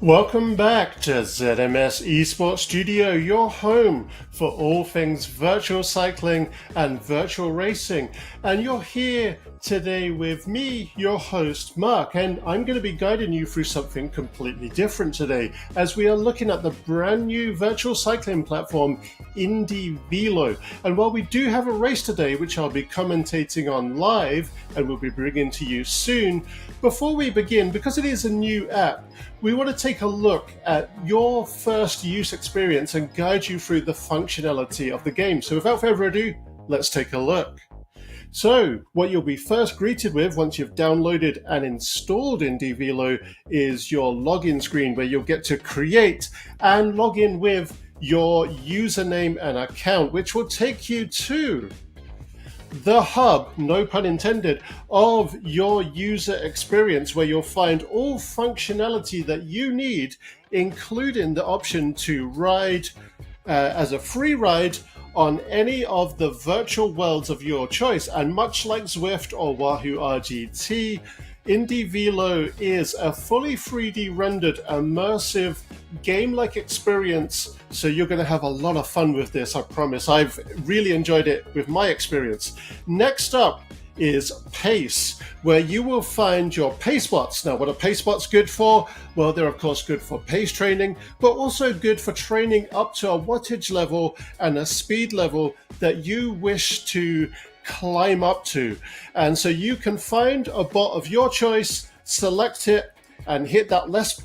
Welcome back to ZMS Esports Studio, your home for all things virtual cycling and virtual racing. And you're here today with me, your host, Mark, and I'm going to be guiding you through something completely different today as we are looking at the brand new virtual cycling platform, indieVelo. And while we do have a race today, which I'll be commentating on live and we'll be bringing to you soon, before we begin, because it is a new app, we want to take a look at your first use experience and guide you through the functionality of the game. So without further ado, let's take a look. So what you'll be first greeted with once you've downloaded and installed indieVelo is your login screen, where you'll get to create and log in with your username and account, which will take you to the hub, no pun intended, of your user experience, where you'll find all functionality that you need, including the option to ride as a free ride on any of the virtual worlds of your choice. And much like Zwift or Wahoo RGT, indieVelo is a fully 3D rendered, immersive, game-like experience, so you're going to have a lot of fun with this, I promise. I've really enjoyed it with my experience. Next up is Pace, where you will find your pace bots. Now, what are pace bots good for? Well, they're of course good for pace training, but also good for training up to a wattage level and a speed level that you wish to climb up to. And so you can find a bot of your choice, select it, and hit that let's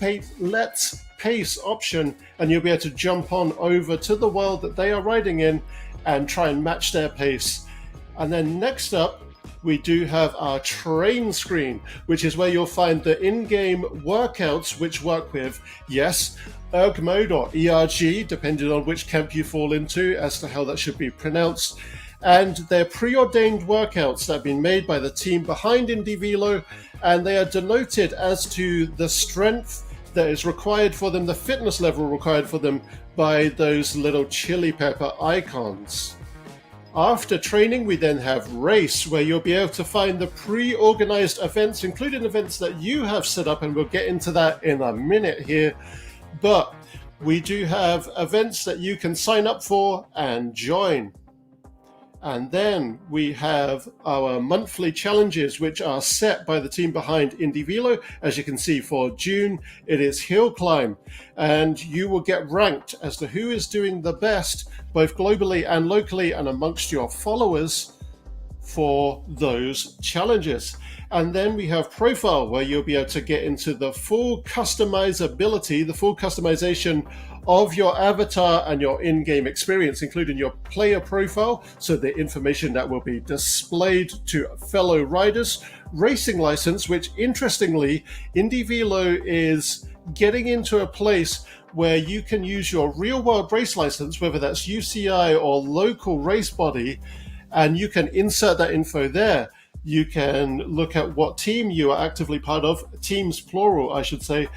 pace option, and you'll be able to jump on over to the world that they are riding in and try and match their pace. And then next up, we do have our train screen, which is where you'll find the in-game workouts which work with, yes, erg mode or ERG, depending on which camp you fall into as to how that should be pronounced. And they're preordained workouts that have been made by the team behind indieVelo, and they are denoted as to the strength that is required for them, the fitness level required for them, by those little chili pepper icons. After training, we then have race, where you'll be able to find the pre-organized events, including events that you have set up, and we'll get into that in a minute here. But we do have events that you can sign up for and join. And then we have our monthly challenges, which are set by the team behind indieVelo. As you can see, for June, it is hill climb, and you will get ranked as to who is doing the best, both globally and locally, and amongst your followers for those challenges. And then we have profile, where you'll be able to get into the full customizability, the full customization of your avatar and your in-game experience, including your player profile, so the information that will be displayed to fellow riders. Racing license, which interestingly, indieVelo is getting into a place where you can use your real-world race license, whether that's UCI or local race body, and you can insert that info there. You can look at what team you are actively part of, teams plural, I should say.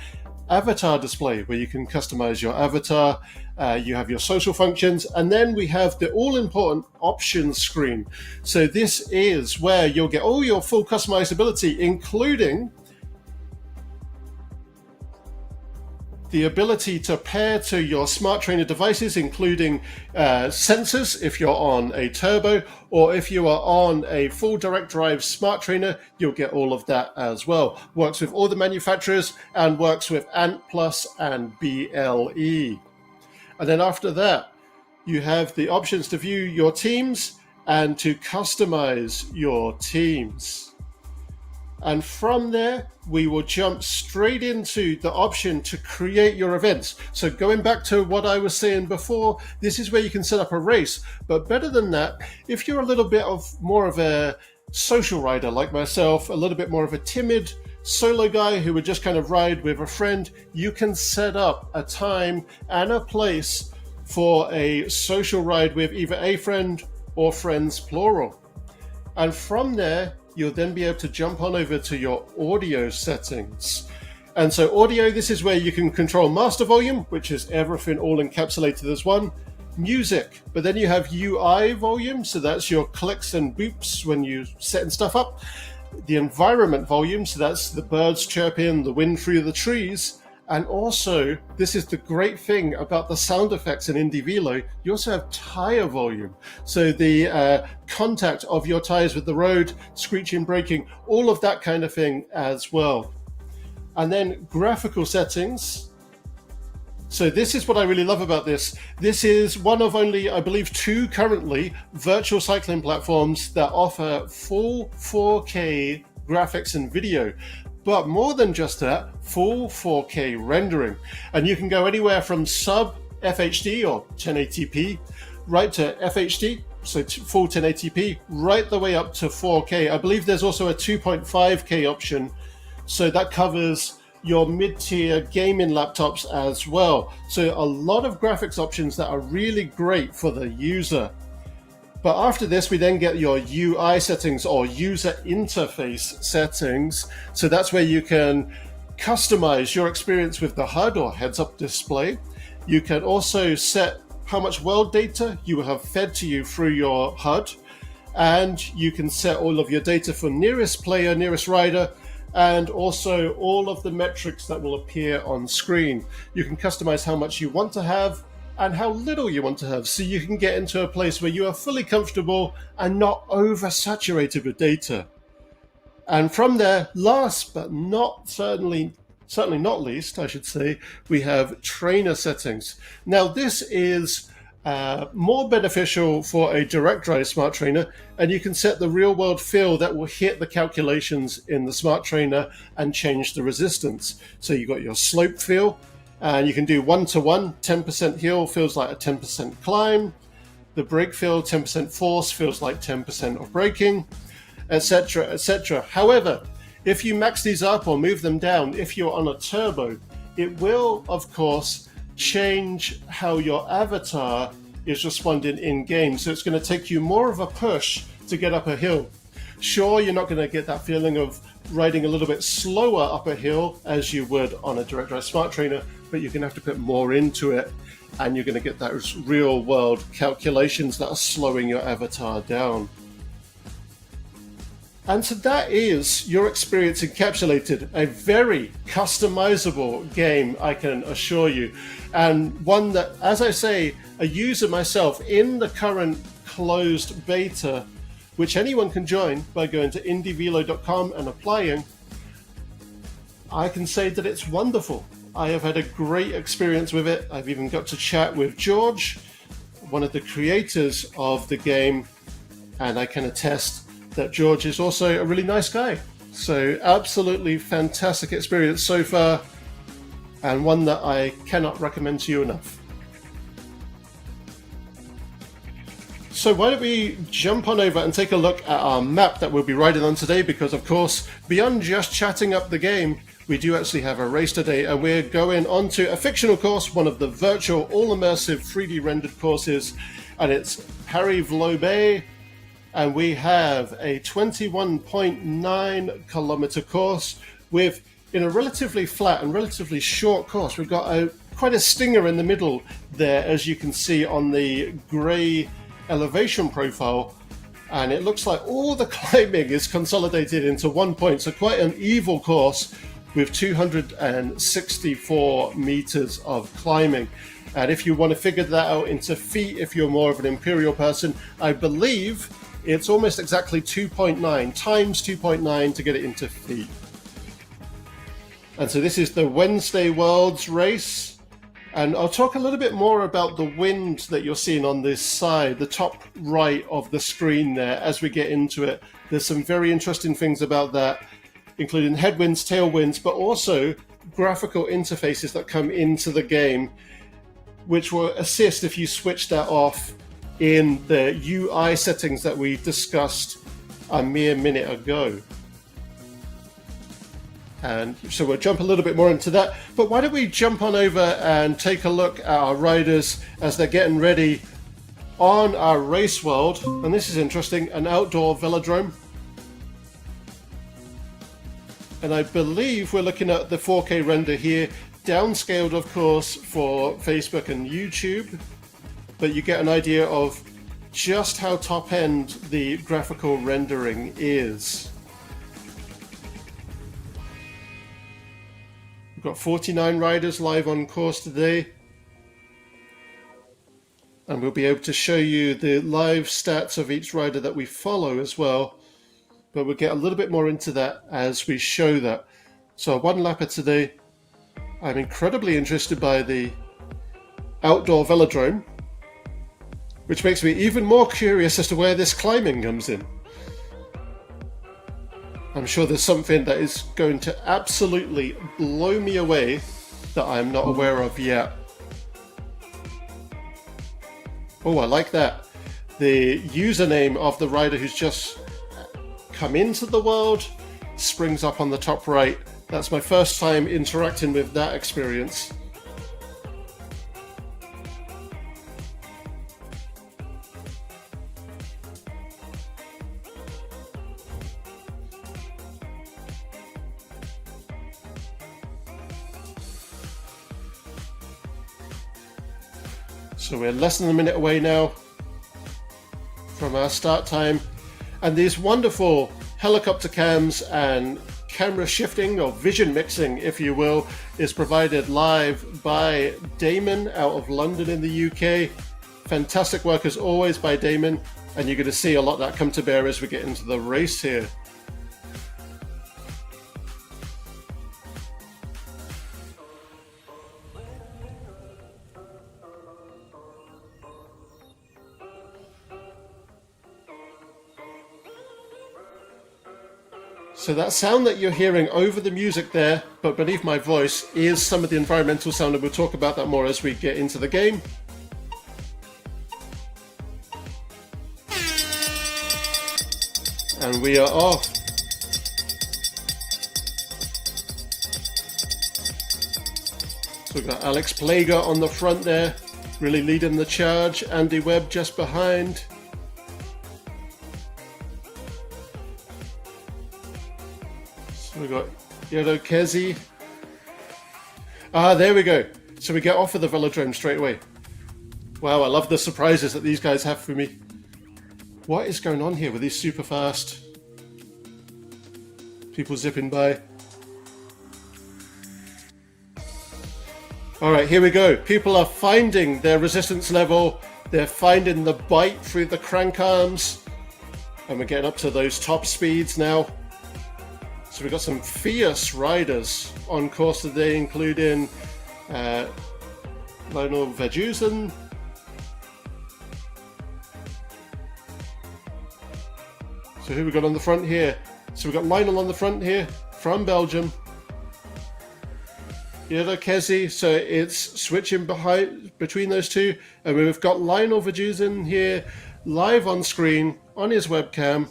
Avatar display, where you can customize your avatar. You have your social functions, and then we have the all-important options screen. So this is where you'll get all your full customizability, including the ability to pair to your smart trainer devices, including sensors if you're on a turbo, or if you are on a full direct drive smart trainer, you'll get all of that as well. Works with all the manufacturers and works with Ant Plus and BLE. And then after that, you have the options to view your teams and to customize your teams. And from there, we will jump straight into the option to create your events. So going back to what I was saying before, this is where you can set up a race. But better than that, if you're a little bit more of a social rider like myself, a little bit more of a timid solo guy who would just kind of ride with a friend, you can set up a time and a place for a social ride with either a friend or friends plural. And from there, you'll then be able to jump on over to your audio settings. And so audio, this is where you can control master volume, which is everything all encapsulated as one. Music, but then you have UI volume, so that's your clicks and boops when you setting stuff up. The environment volume, so that's the birds chirping, the wind through the trees. And also, this is the great thing about the sound effects in indieVelo, you also have tire volume. So the contact of your tires with the road, screeching, braking, all of that kind of thing as well. And then graphical settings. So this is what I really love about this. This is one of only, I believe, 2 currently virtual cycling platforms that offer full 4K graphics and video. But more than just that, full 4K rendering. And you can go anywhere from sub FHD or 1080p right to FHD, so full 1080p, right the way up to 4K. I believe there's also a 2.5K option, so that covers your mid-tier gaming laptops as well. So a lot of graphics options that are really great for the user. But after this, we then get your UI settings or user interface settings. So that's where you can customize your experience with the HUD or heads-up display. You can also set how much world data you will have fed to you through your HUD. And you can set all of your data for nearest player, nearest rider, and also all of the metrics that will appear on screen. You can customize how much you want to have and how little you want to have, so you can get into a place where you are fully comfortable and not oversaturated with data. And from there, last but not certainly not least, I should say, we have trainer settings. Now this is more beneficial for a direct drive smart trainer, and you can set the real world feel that will hit the calculations in the smart trainer and change the resistance. So you've got your slope feel, and you can do 1-to-1, 10% hill feels like a 10% climb. The brake feel, 10% force feels like 10% of braking, etc., etc. However, if you max these up or move them down, if you're on a turbo, it will, of course, change how your avatar is responding in game. So it's going to take you more of a push to get up a hill. Sure, you're not going to get that feeling of riding a little bit slower up a hill as you would on a direct drive smart trainer, but you're going to have to put more into it, and you're going to get those real world calculations that are slowing your avatar down. And so that is your experience encapsulated, a very customizable game, I can assure you, and one that, as I say, a user myself in the current closed beta, which anyone can join by going to indieVelo.com and applying, I can say that it's wonderful. I have had a great experience with it. I've even got to chat with George, one of the creators of the game, and I can attest that George is also a really nice guy. So absolutely fantastic experience so far, and one that I cannot recommend to you enough. So why don't we jump on over and take a look at our map that we'll be riding on today, because of course, beyond just chatting up the game, we do actually have a race today, and we're going on to a fictional course, one of the virtual all-immersive 3D rendered courses, and it's Paris-Vlobe, and we have a 21.9 kilometer course with, in a relatively flat and relatively short course, we've got quite a stinger in the middle there, as you can see on the grey elevation profile, and it looks like all the climbing is consolidated into one point, so quite an evil course with 264 meters of climbing. And if you want to figure that out into feet, if you're more of an imperial person, I believe it's almost exactly 2.9 times 2.9 to get it into feet. And so this is the Wednesday Worlds race, and I'll talk a little bit more about the wind that you're seeing on this side, the top right of the screen there, as we get into it. There's some very interesting things about that, including headwinds, tailwinds, but also graphical interfaces that come into the game, which will assist if you switch that off in the UI settings that we discussed a mere minute ago. And so we'll jump a little bit more into that, but why don't we jump on over and take a look at our riders as they're getting ready on our race world. And this is interesting, an outdoor velodrome. And I believe we're looking at the 4K render here, downscaled of course for Facebook and YouTube, but you get an idea of just how top end the graphical rendering is. We've got 49 riders live on course today. And we'll be able to show you the live stats of each rider that we follow as well. But we'll get a little bit more into that as we show that. So one lapper today. I'm incredibly interested by the outdoor velodrome, which makes me even more curious as to where this climbing comes in. I'm sure there's something that is going to absolutely blow me away that I'm not aware of yet. Oh, I like that. The username of the rider who's just come into the world springs up on the top right. That's my first time interacting with that experience. So we're less than a minute away now from our start time, and these wonderful helicopter cams and camera shifting or vision mixing, if you will, is provided live by Damon out of London in the UK. Fantastic work as always by Damon, and you're going to see a lot of that come to bear as we get into the race here. So that sound that you're hearing over the music there, but beneath my voice, is some of the environmental sound, and we'll talk about that more as we get into the game. And we are off. So we've got Alex Plager on the front there, really leading the charge. Andy Webb just behind. We've got Yodo Kezi. There we go. So we get off of the velodrome straight away. Wow, I love the surprises that these guys have for me. What is going on here with these super fast people zipping by? Alright, here we go. People are finding their resistance level. They're finding the bite through the crank arms. And we're getting up to those top speeds now. So we've got some fierce riders on course today, including Lionel Verjusen, so who we got on the front here? So we've got Lionel on the front here from Belgium. Yodo Kezi, so it's switching between those two, and we've got Lionel Verjusen here live on screen on his webcam.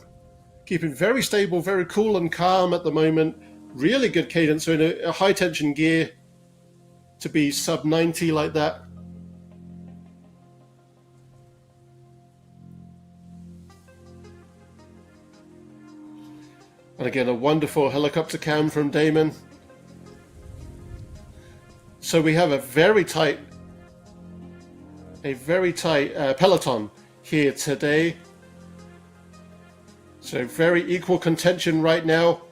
Keeping very stable, very cool and calm at the moment. Really good cadence, so in a high tension gear to be sub 90 like that. And again, a wonderful helicopter cam from Damon. So we have a very tight peloton here today. So very equal contention right now.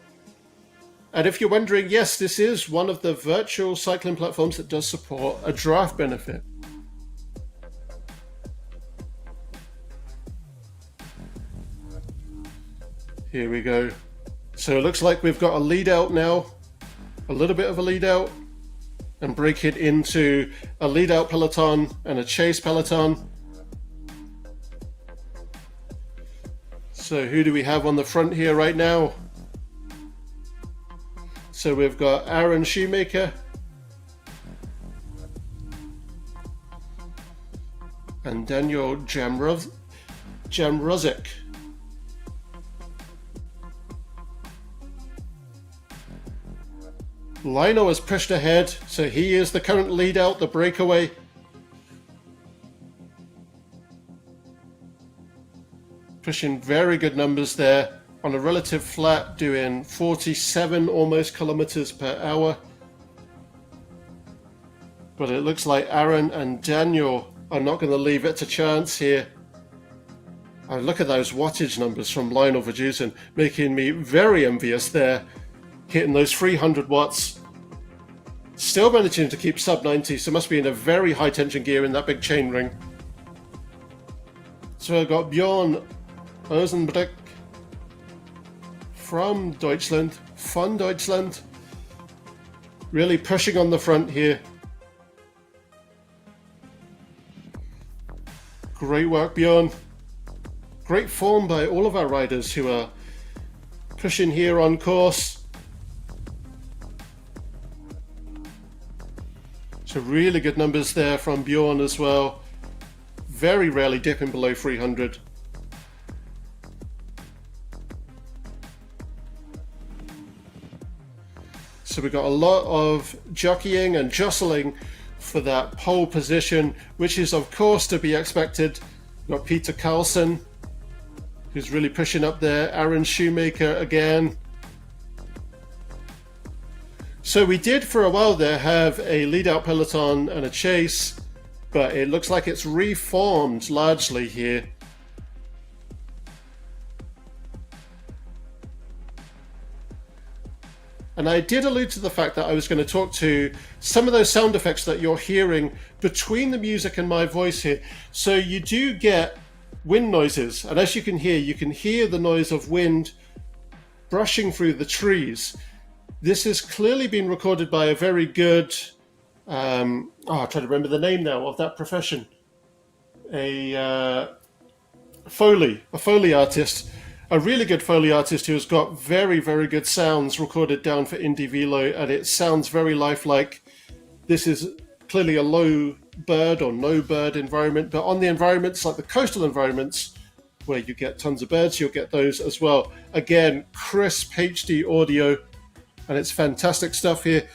And if you're wondering, yes, this is one of the virtual cycling platforms that does support a draft benefit. Here we go. So it looks like we've got a lead out now, a little bit of a lead out, and break it into a lead out peloton and a chase peloton. So who do we have on the front here right now? So we've got Aaron Shoemaker and Daniel Jamrozic. Lionel has pushed ahead, so he is the current lead out, the breakaway. Pushing very good numbers there on a relative flat, doing 47 almost kilometers per hour. But it looks like Aaron and Daniel are not going to leave it to chance here. And look at those wattage numbers from Lionel Verjusen, making me very envious there, hitting those 300 watts. Still managing to keep sub 90, so must be in a very high tension gear in that big chain ring. So I've got Bjorn Osenbrick from Deutschland, von Deutschland, really pushing on the front here. Great work, Bjorn. Great form by all of our riders who are pushing here on course. So really good numbers there from Bjorn as well. Very rarely dipping below 300. So we've got a lot of jockeying and jostling for that pole position, which is of course to be expected. We've got Peter Carlson, who's really pushing up there. Aaron Shoemaker again. So we did for a while there have a lead out peloton and a chase, but it looks like it's reformed largely here. And I did allude to the fact that I was going to talk to some of those sound effects that you're hearing between the music and my voice here. So you do get wind noises, and as you can hear the noise of wind brushing through the trees. This has clearly been recorded by a very good, I'm trying to remember the name now of that profession, a Foley artist. A really good Foley artist who has got very, very good sounds recorded down for indieVelo, and it sounds very lifelike. This is clearly a low bird or no bird environment, but on the environments like the coastal environments where you get tons of birds, you'll get those as well. Again, crisp HD audio, and it's fantastic stuff here.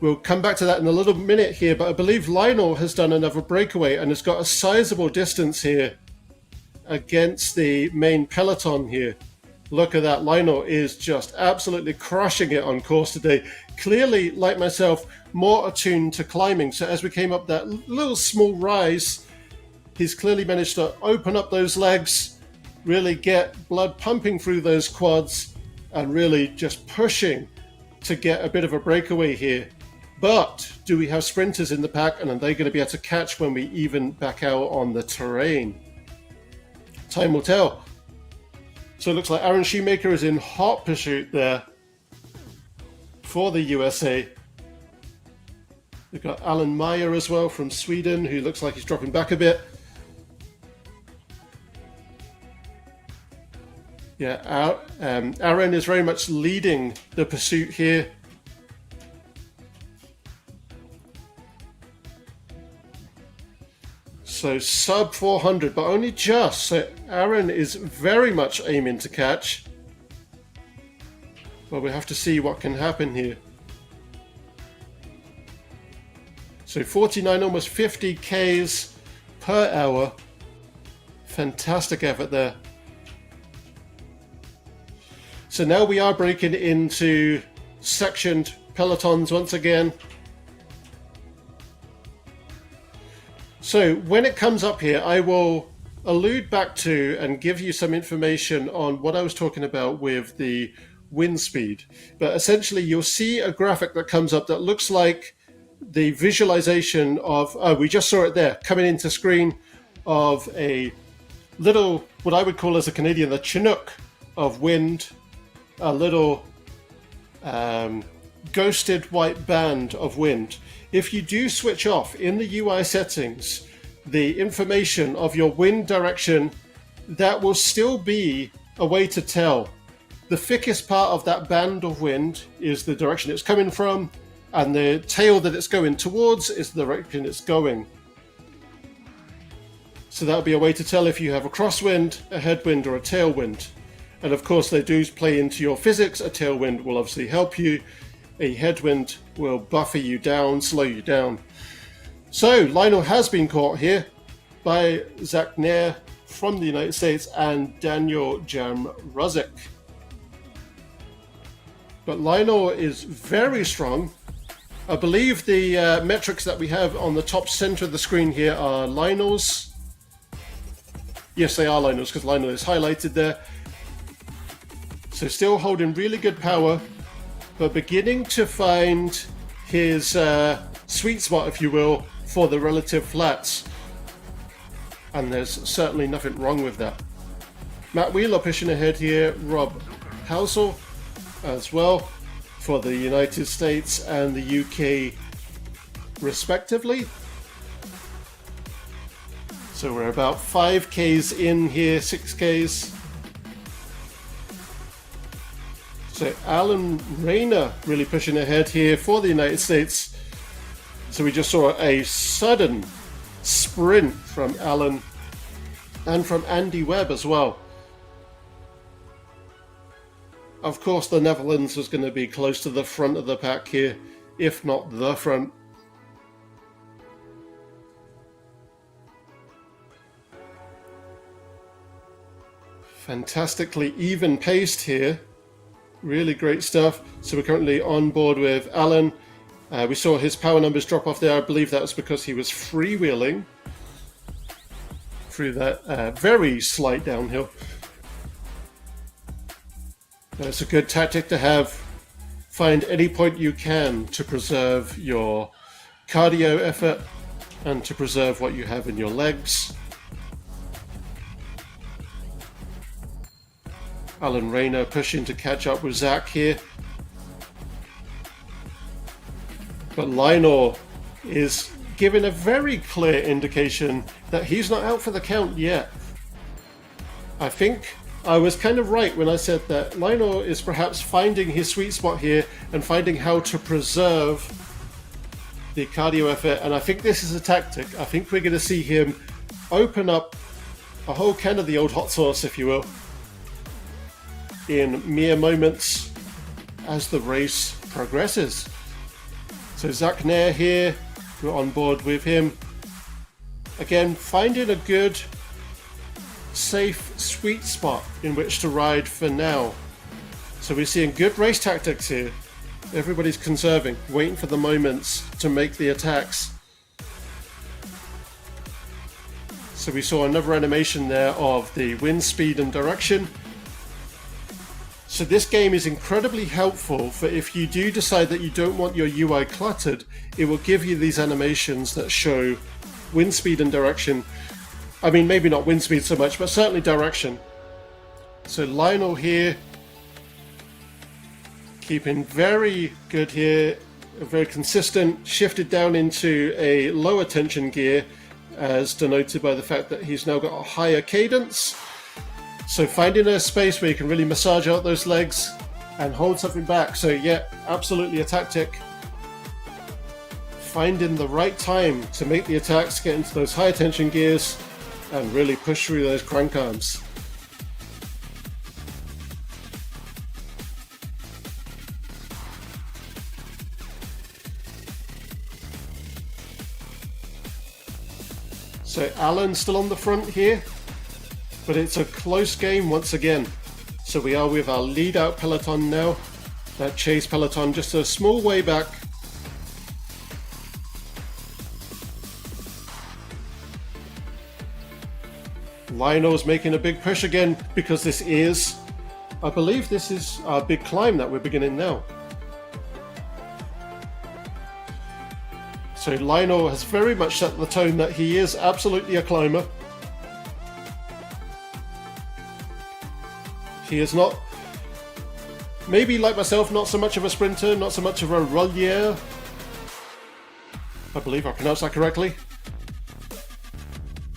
We'll come back to that in a little minute here, but I believe Lionel has done another breakaway and has got a sizable distance here against the main peloton here. Look at that. Lionel is just absolutely crushing it on course today. Clearly, like myself, more attuned to climbing. So as we came up that little small rise, he's clearly managed to open up those legs, really get blood pumping through those quads, and really just pushing to get a bit of a breakaway here. But do we have sprinters in the pack, and are they going to be able to catch when we even back out on the terrain? Time will tell. So it looks like Aaron Shoemaker is in hot pursuit there for the USA. We've got Alan Meyer as well from Sweden, who looks like he's dropping back a bit. Yeah, Aaron is very much leading the pursuit here. So sub 400, but only just. So Aaron is very much aiming to catch. But we have to see what can happen here. So 49, almost 50 Ks per hour. Fantastic effort there. So now we are breaking into sectioned pelotons once again. So when it comes up here, I will allude back to and give you some information on what I was talking about with the wind speed. But essentially, you'll see a graphic that comes up that looks like the visualization of, we just saw it there, coming into screen, of a little, what I would call as a Canadian, the Chinook of wind, a little ghosted white band of wind. If you do switch off in the UI settings the information of your wind direction, that will still be a way to tell. The thickest part of that band of wind is the direction it's coming from, and the tail that it's going towards is the direction it's going. So that'll be a way to tell if you have a crosswind, a headwind, or a tailwind. And of course they do play into your physics. A tailwind will obviously help you. A headwind will buffer you down, slow you down. So Lionel has been caught here by Zach Nair from the United States and Daniel Jamruzik. But Lionel is very strong. I believe the metrics that we have on the top center of the screen here are Lionel's. Yes, they are Lionel's because Lionel is highlighted there. So still holding really good power, but beginning to find his sweet spot, if you will, for the relative flats. And there's certainly nothing wrong with that. Matt Wheeler pushing ahead here, Rob Housel as well for the United States and the UK respectively. So we're about 5Ks in here, 6Ks. So Alan Rayner really pushing ahead here for the United States. So we just saw a sudden sprint from Alan and from Andy Webb as well. Of course, the Netherlands was going to be close to the front of the pack here, if not the front. Fantastically even paced here. Really great stuff. So we're currently on board with Alan. We saw his power numbers drop off there. I believe that was because he was freewheeling through that very slight downhill. It's a good tactic to have. Find any point you can to preserve your cardio effort and to preserve what you have in your legs. Alan Rayner pushing to catch up with Zach here. But Lionel is giving a very clear indication that he's not out for the count yet. I think I was kind of right when I said that Lionel is perhaps finding his sweet spot here and finding how to preserve the cardio effort. And I think this is a tactic. I think we're going to see him open up a whole can of the old hot sauce, if you will, in mere moments as the race progresses. So Zach Nair here, we're on board with him. Again, finding a good, safe, sweet spot in which to ride for now. So we're seeing good race tactics here. Everybody's conserving, waiting for the moments to make the attacks. So we saw another animation there of the wind speed and direction. So this game is incredibly helpful for if you do decide that you don't want your UI cluttered, it will give you these animations that show wind speed and direction. I mean, maybe not wind speed so much, but certainly direction. So Lionel here, keeping very good here, very consistent, shifted down into a lower tension gear, as denoted by the fact that he's now got a higher cadence. So finding a space where you can really massage out those legs and hold something back. So yeah, absolutely a tactic. Finding the right time to make the attacks, get into those higher tension gears and really push through those crank arms. So Alan's still on the front here, but it's a close game once again. So we are with our lead out peloton now. That chase peloton just a small way back. Lionel's making a big push again because this is, I believe this is our big climb that we're beginning now. So Lionel has very much set the tone that he is absolutely a climber. He is not, maybe like myself, not so much of a sprinter, not so much of a roulier. I believe I pronounced that correctly.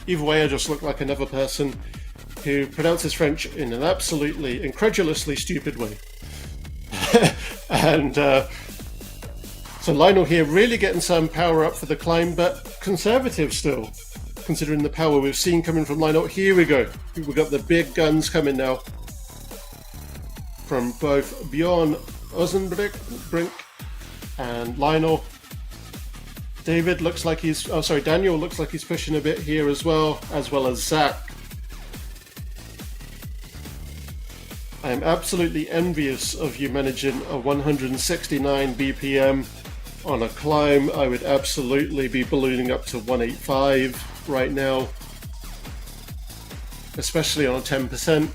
Either way, I just look like another person who pronounces French in an absolutely, incredulously stupid way. And so Lionel here really getting some power up for the climb, but conservative still, considering the power we've seen coming from Lionel. Here we go. We've got the big guns coming now from both Bjorn Ozenbrink and Lionel. David looks like he's, Daniel looks like he's pushing a bit here as well as Zach. I am absolutely envious of you managing a 169 BPM on a climb. I would absolutely be ballooning up to 185 right now, especially on a 10%.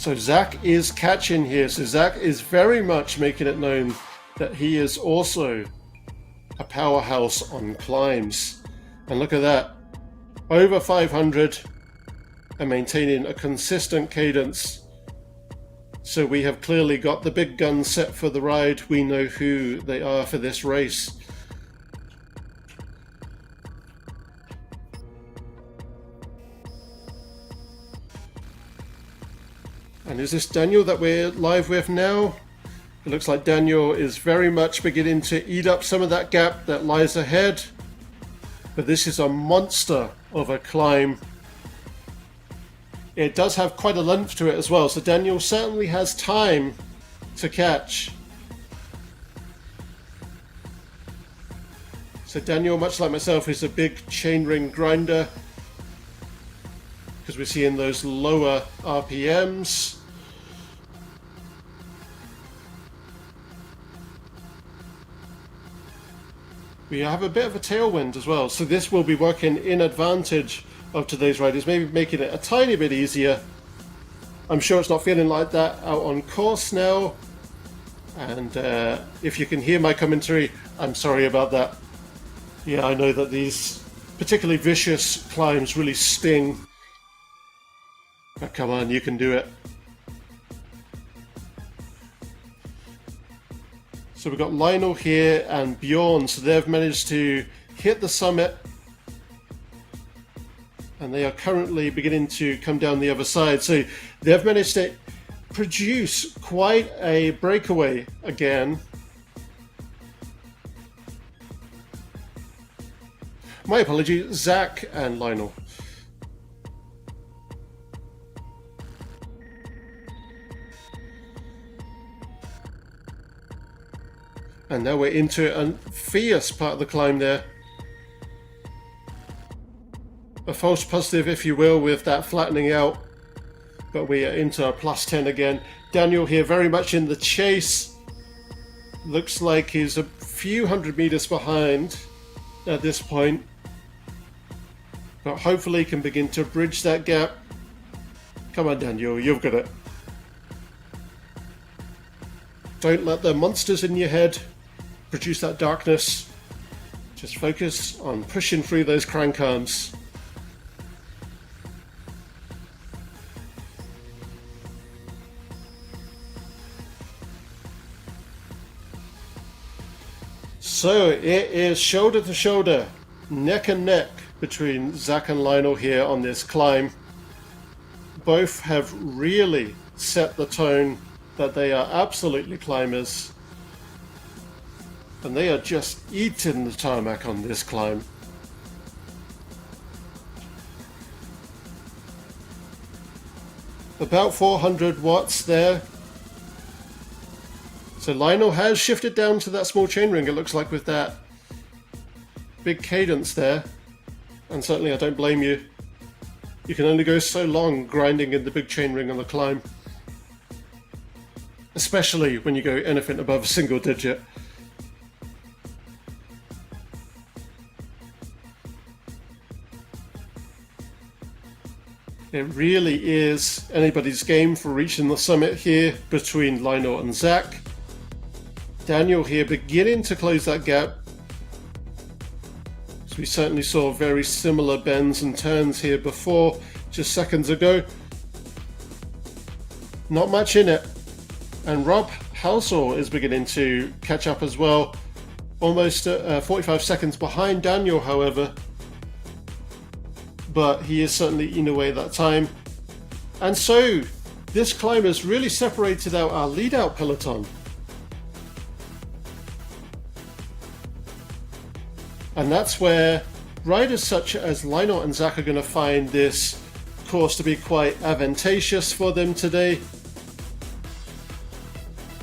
So Zach is catching here. So Zach is very much making it known that he is also a powerhouse on climbs. And look at that, over 500 and maintaining a consistent cadence. So we have clearly got the big guns set for the ride. We know who they are for this race. And is this Daniel that we're live with now? It looks like Daniel is very much beginning to eat up some of that gap that lies ahead. But this is a monster of a climb. It does have quite a length to it as well, so Daniel certainly has time to catch. So Daniel, much like myself, is a big chainring grinder because we're seeing those lower RPMs. We have a bit of a tailwind as well, so this will be working in advantage of today's riders, maybe making it a tiny bit easier. I'm sure it's not feeling like that out on course now, and if you can hear my commentary, I'm sorry about that. Yeah, I know that these particularly vicious climbs really sting, but come on, you can do it. So we've got Lionel here and Bjorn, so they've managed to hit the summit and they are currently beginning to come down the other side. So they've managed to produce quite a breakaway again. My apologies, Zach and Lionel. And now we're into a fierce part of the climb there. A false positive, if you will, with that flattening out. But we are into a +10 again. Daniel here very much in the chase. Looks like he's a few hundred meters behind at this point. But hopefully can begin to bridge that gap. Come on, Daniel, you've got it. Don't let the monsters in your head produce that darkness. Just focus on pushing through those crank arms. So it is shoulder to shoulder, neck and neck between Zach and Lionel here on this climb. Both have really set the tone that they are absolutely climbers. And they are just eating the tarmac on this climb. About 400 watts there. So Lionel has shifted down to that small chainring, it looks like, with that big cadence there. And certainly I don't blame you. You can only go so long grinding in the big chainring on the climb. Especially when you go anything above single digit. It really is anybody's game for reaching the summit here between Lionel and Zach. Daniel here beginning to close that gap. So we certainly saw very similar bends and turns here before, just seconds ago. Not much in it. And Rob Halsall is beginning to catch up as well. Almost 45 seconds behind Daniel, however. But he is certainly eating away that time. And so this climb has really separated out our lead out peloton. And that's where riders such as Lionel and Zach are going to find this course to be quite advantageous for them today,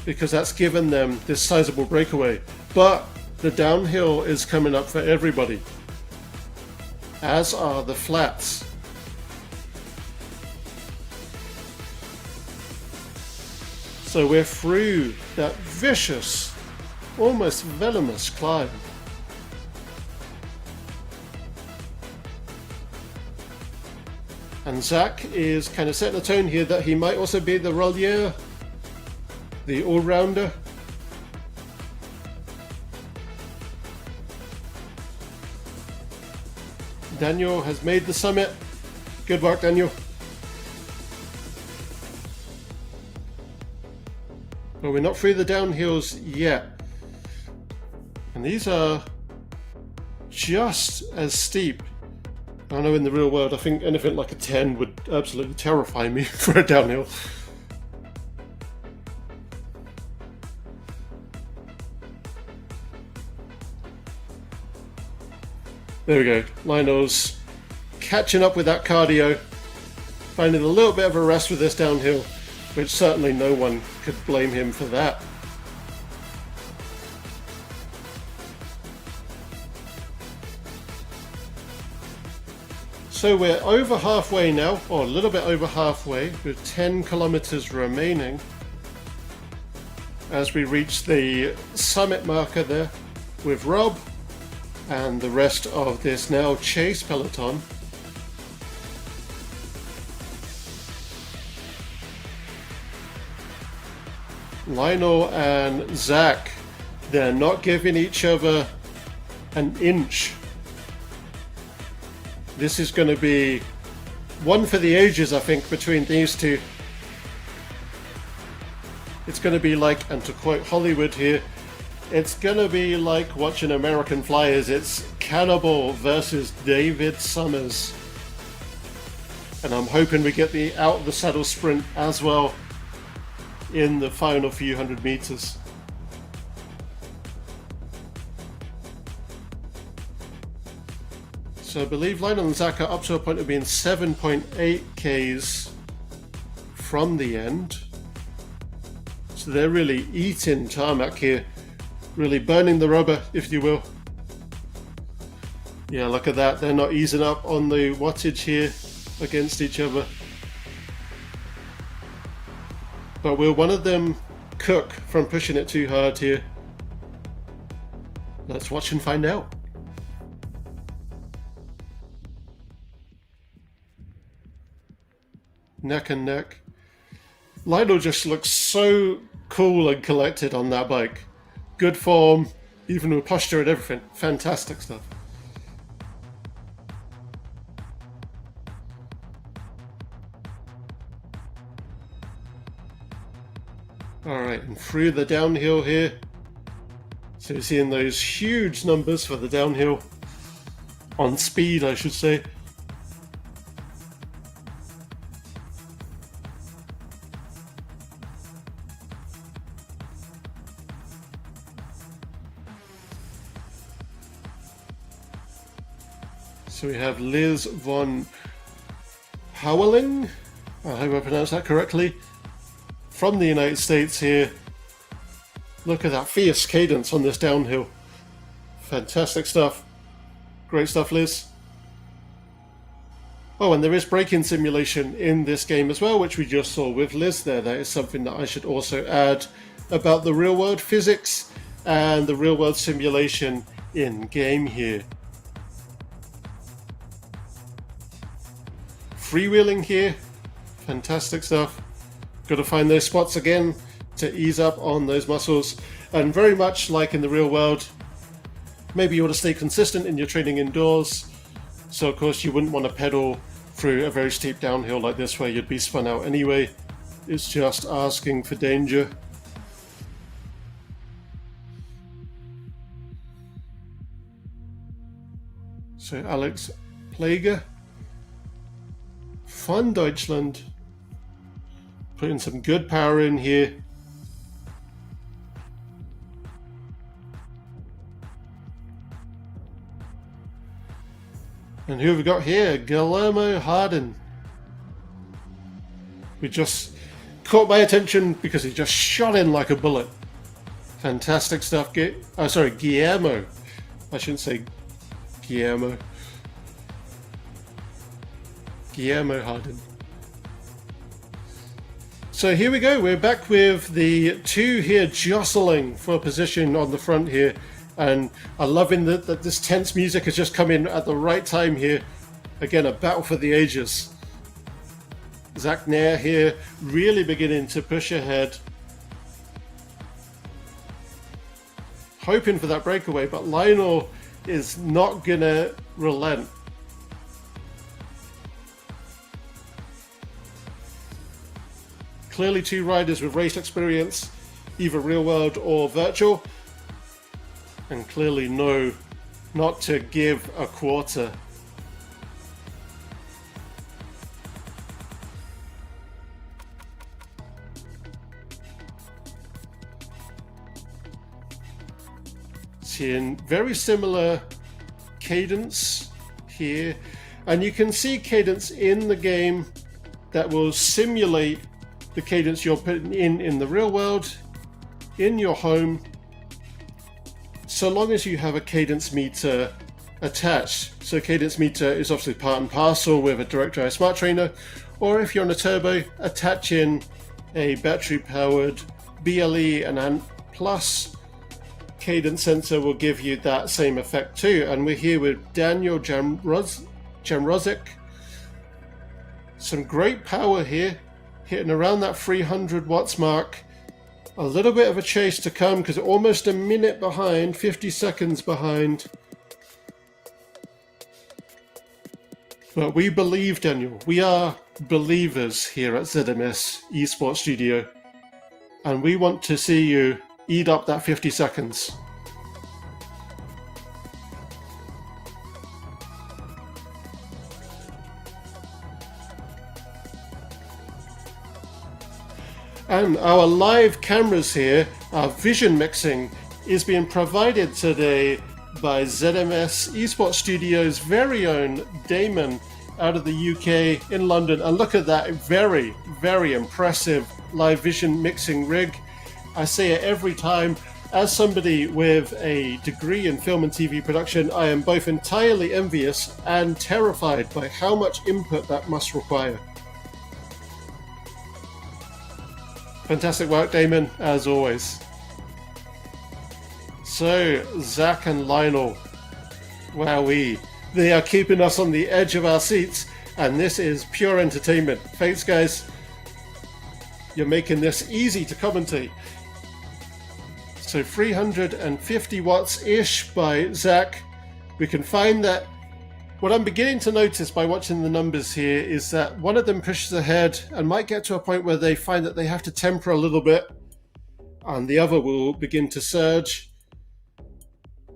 because that's given them this sizable breakaway. But the downhill is coming up for everybody, as are the flats. So we're through that vicious, almost venomous climb. And Zach is kind of setting the tone here that he might also be the roller, the all-rounder. Daniel has made the summit. Good work, Daniel. But we're not through the downhills yet. And these are just as steep. I know in the real world, I think anything like a 10 would absolutely terrify me for a downhill. There we go. Lionel's catching up with that cardio, finding a little bit of a rest with this downhill, which certainly no one could blame him for that. So we're over halfway now, or a little bit over halfway, with 10 kilometers remaining as we reach the summit marker there with Rob and the rest of this now chase peloton. Lionel and Zach, they're not giving each other an inch. This is going to be one for the ages, I think, between these two. It's going to be like, and to quote Hollywood here, it's going to be like watching American Flyers. It's Cannibal versus David Summers. And I'm hoping we get the out of the saddle sprint as well in the final few hundred meters. So I believe Lionel and Zach are up to a point of being 7.8 Ks from the end. So they're really eating tarmac here. Really burning the rubber, if you will. Yeah, look at that. They're not easing up on the wattage here against each other. But will one of them cook from pushing it too hard here? Let's watch and find out. Neck and neck. Lionel just looks so cool and collected on that bike. Good form, even with posture and everything. Fantastic stuff. Alright, and through the downhill here. So you're seeing those huge numbers for the downhill. On speed, I should say. So we have Liz von Houweling, I hope I pronounced that correctly, from the United States here. Look at that fierce cadence on this downhill. Fantastic stuff. Great stuff, Liz. Oh, and there is braking simulation in this game as well, which we just saw with Liz there. That is something that I should also add about the real world physics and the real world simulation in game here. Freewheeling here, fantastic stuff. Got to find those spots again to ease up on those muscles. And very much like in the real world, maybe you want to stay consistent in your training indoors. So of course you wouldn't want to pedal through a very steep downhill like this where you'd be spun out anyway. It's just asking for danger. So Alex Plager von Deutschland, putting some good power in here. And who have we got here? Guillermo Harden. We just caught my attention because he just shot in like a bullet. Fantastic stuff. Guillermo. I shouldn't say Guillermo. Guillermo Harden. So here we go, we're back with the two here jostling for position on the front here, and I'm loving that this tense music has just come in at the right time here. Again, a battle for the ages. Zach Nair here, really beginning to push ahead. Hoping for that breakaway, but Lionel is not gonna relent. Clearly two riders with race experience, either real world or virtual, and clearly know not to give a quarter. Seeing very similar cadence here, and you can see cadence in the game that will simulate the cadence you're putting in the real world, in your home, so long as you have a cadence meter attached. So cadence meter is obviously part and parcel with a direct drive smart trainer, or if you're on a turbo, attach in a battery powered BLE and ANT Plus cadence sensor will give you that same effect too. And we're here with Daniel Jamrozic. Some great power here, hitting around that 300 watts mark. A little bit of a chase to come because almost a minute behind, 50 seconds behind. But we believe, Daniel. We are believers here at ZMS Esports Studio. And we want to see you eat up that 50 seconds. And our live cameras here, our vision mixing, is being provided today by ZMS Esports Studio's very own Damon out of the UK in London. And look at that very, very impressive live vision mixing rig. I say it every time. As somebody with a degree in film and TV production, I am both entirely envious and terrified by how much input that must require. Fantastic work, Damon, as always. So, Zach and Lionel, wowee, they are keeping us on the edge of our seats, and this is pure entertainment. Thanks, guys. You're making this easy to commentate. So 350 watts-ish by Zach. We can find that what I'm beginning to notice by watching the numbers here is that one of them pushes ahead and might get to a point where they find that they have to temper a little bit, and the other will begin to surge.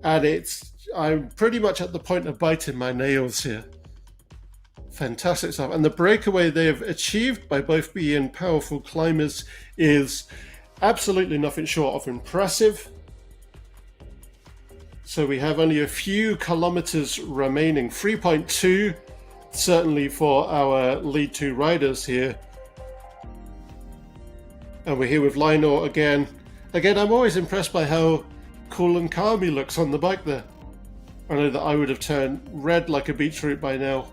And I'm pretty much at the point of biting my nails here. Fantastic stuff. And the breakaway they have achieved by both being powerful climbers is absolutely nothing short of impressive. So we have only a few kilometers remaining, 3.2 certainly for our lead two riders here. And we're here with Lionel again. Again, I'm always impressed by how cool and calm he looks on the bike there. I know that I would have turned red like a beetroot by now.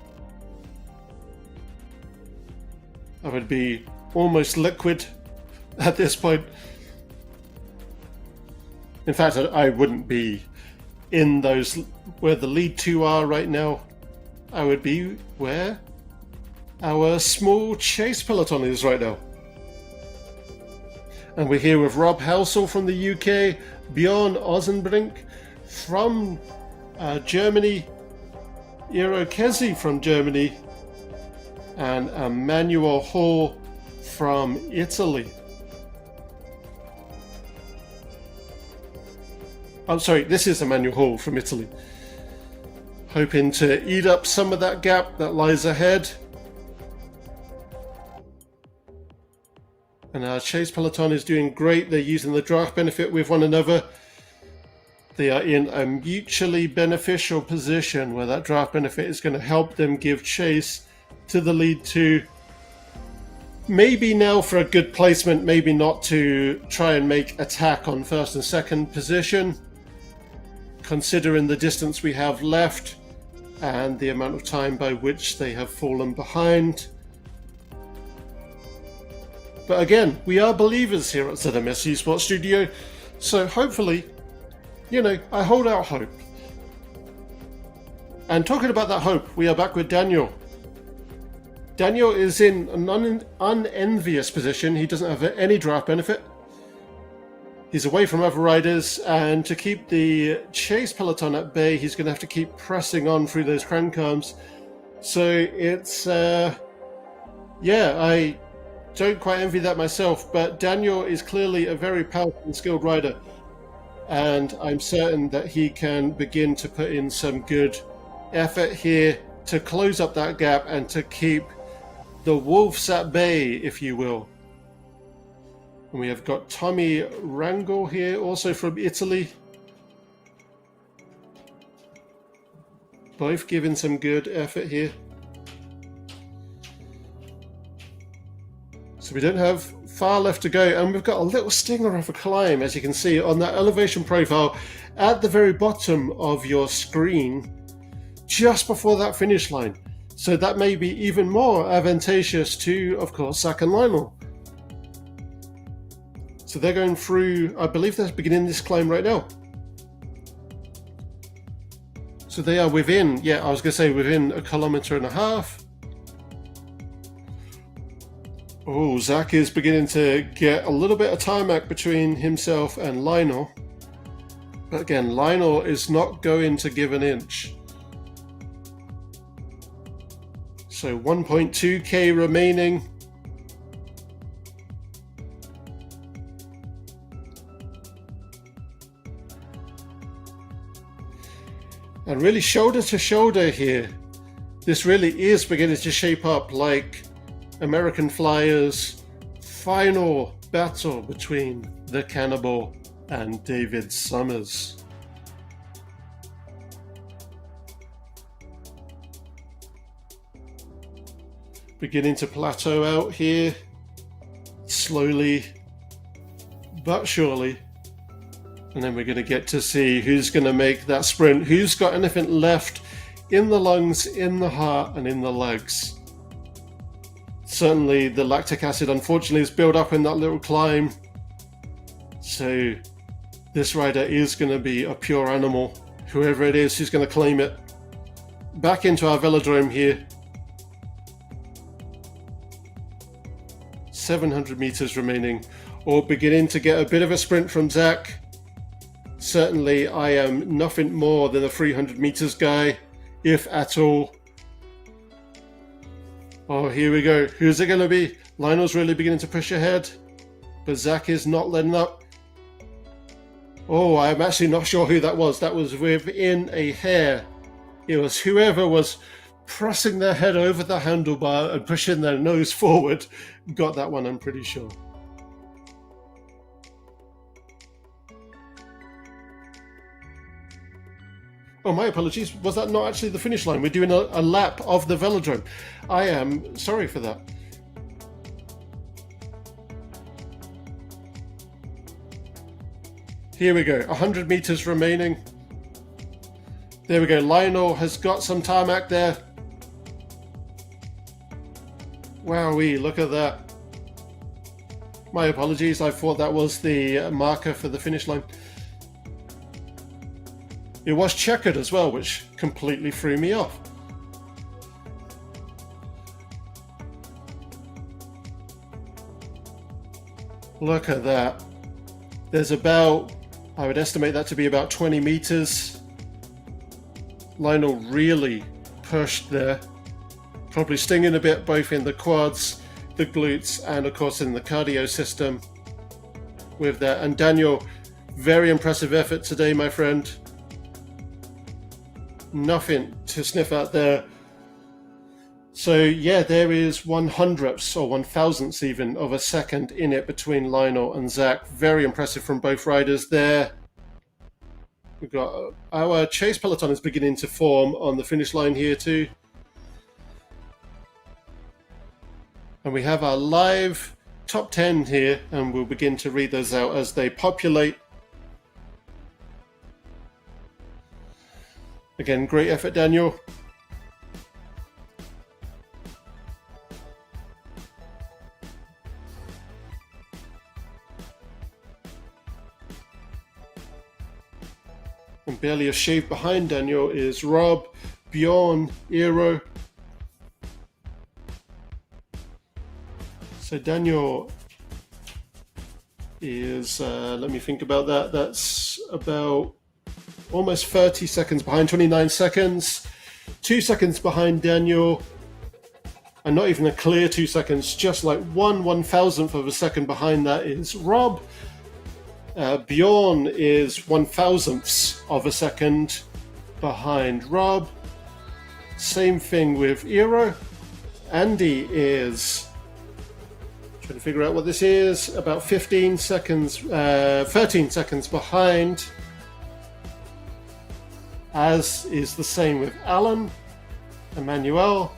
I would be almost liquid at this point. In fact, I wouldn't be in those where the lead two are right now. I would be where our small chase peloton is right now. And we're here with Rob Halsall from the UK, Bjorn Ozenbrink from Germany, Eero Kesi from Germany, and Emmanuel Hall from Italy. I'm sorry, this is Emmanuel Hall from Italy. Hoping to eat up some of that gap that lies ahead. And our chase peloton is doing great. They're using the draft benefit with one another. They are in a mutually beneficial position where that draft benefit is going to help them give chase to the lead two. Maybe now for a good placement, maybe not to try and make attack on first and second position, considering the distance we have left and the amount of time by which they have fallen behind. But again, we are believers here at ZMS Esports Studio, so hopefully, I hold out hope. And talking about that hope, we are back with Daniel. Daniel is in an unenvious position. He doesn't have any draft benefit. He's away from other riders, and to keep the chase peloton at bay, he's going to have to keep pressing on through those crank arms. So it's, I don't quite envy that myself, but Daniel is clearly a very powerful and skilled rider, and I'm certain that he can begin to put in some good effort here to close up that gap and to keep the wolves at bay, if you will. And we have got Tommy Rangel here, also from Italy. Both giving some good effort here. So we don't have far left to go, and we've got a little stinger of a climb, as you can see on that elevation profile at the very bottom of your screen, just before that finish line. So that may be even more advantageous to, of course, Zach and Lionel. So they're going through, I believe they're beginning this climb right now. So they are within, within 1.5 kilometers. Oh, Zach is beginning to get a little bit of tarmac between himself and Lionel. But again, Lionel is not going to give an inch. So 1.2k remaining. And really shoulder to shoulder here. This really is beginning to shape up like American Flyers' final battle between the Cannibal and David Summers. Beginning to plateau out here, slowly but surely. And then we're going to get to see who's going to make that sprint, who's got anything left in the lungs, in the heart, and in the legs. Certainly the lactic acid, unfortunately, is built up in that little climb. So this rider is going to be a pure animal, whoever it is who's going to claim it. Back into our velodrome here. 700 meters remaining, or beginning to get a bit of a sprint from Zach. Certainly I am nothing more than a 300 meters guy, if at all. Oh, here we go. Who's it going to be? Lionel's really beginning to push ahead, but Zach is not letting up. Oh, I'm actually not sure who that was. That was within a hair. It was whoever was pressing their head over the handlebar and pushing their nose forward. Got that one, I'm pretty sure. Oh, my apologies. Was that not actually the finish line? We're doing a lap of the velodrome. I am sorry for that. Here we go. 100 meters remaining. There we go. Lionel has got some tarmac there. Wowee, look at that. My apologies. I thought that was the marker for the finish line. It was checkered as well, which completely threw me off. Look at that. There's about, I would estimate that to be about 20 meters. Lionel really pushed there. Probably stinging a bit both in the quads, the glutes, and of course in the cardio system with that. And Daniel, very impressive effort today, my friend. Nothing to sniff at there. So yeah, there is 1/100ths or 1,000ths even of a second in it between Lionel and Zach. Very impressive from both riders there. We've got our chase peloton is beginning to form on the finish line here too. And we have our live top 10 here, and we'll begin to read those out as they populate. Again, great effort, Daniel. And barely a shave behind Daniel is Rob, Bjorn, Eero. So Daniel is, let me think about that, that's about almost 30 seconds behind, 29 seconds, 2 seconds behind Daniel, and not even a clear 2 seconds, just like 1/1000th of a second behind that is Rob. Bjorn is 1/1000th of a second behind Rob. Same thing with Eero. Andy is, trying to figure out what this is, about 13 seconds behind, as is the same with Alan. Emmanuel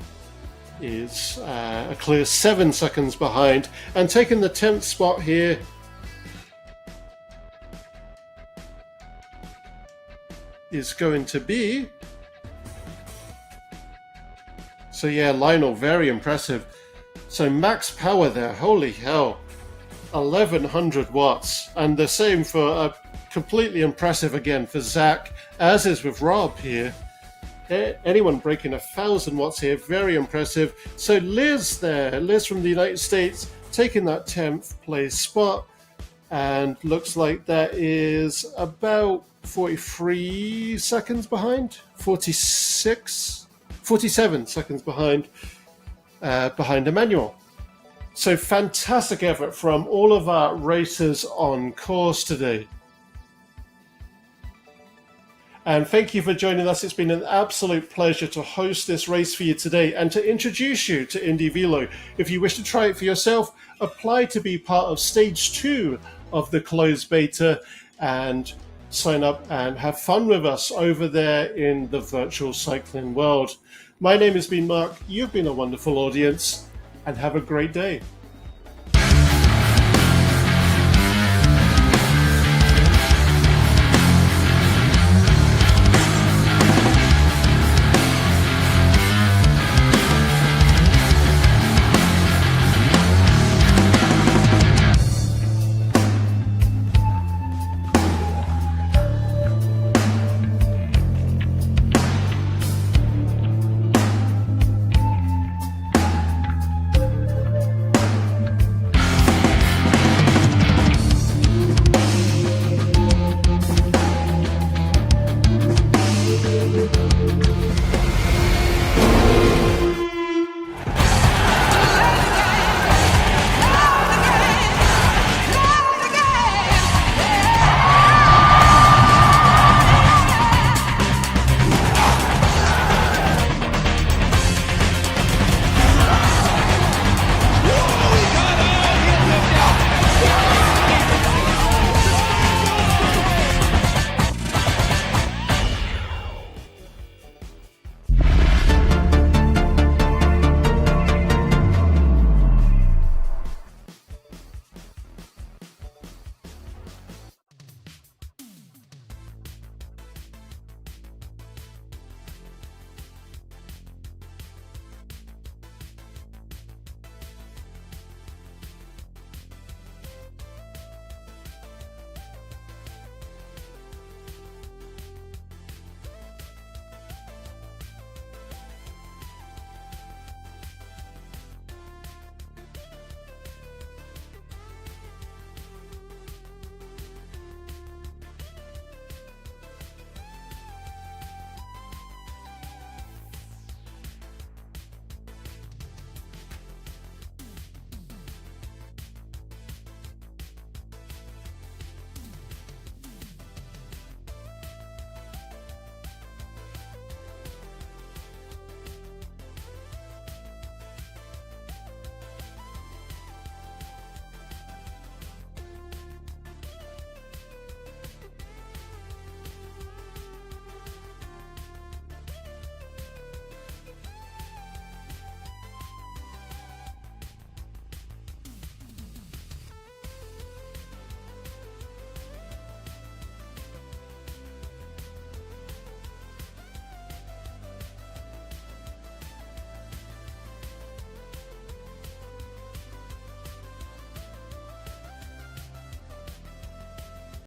is a clear 7 seconds behind, and taking the 10th spot here is going to be, so yeah, Lionel, very impressive. So max power there, holy hell, 1100 watts. And the same for completely impressive again for Zach, as is with Rob here. Anyone breaking 1000 watts here, very impressive. So Liz there, Liz from the United States, taking that 10th place spot. And looks like that is about 43 seconds behind, 47 seconds behind Emmanuel. So fantastic effort from all of our racers on course today. And thank you for joining us. It's been an absolute pleasure to host this race for you today and to introduce you to indieVelo. If you wish to try it for yourself, apply to be part of stage 2 of the closed beta and sign up and have fun with us over there in the virtual cycling world. My name has been Mark. You've been a wonderful audience, and have a great day.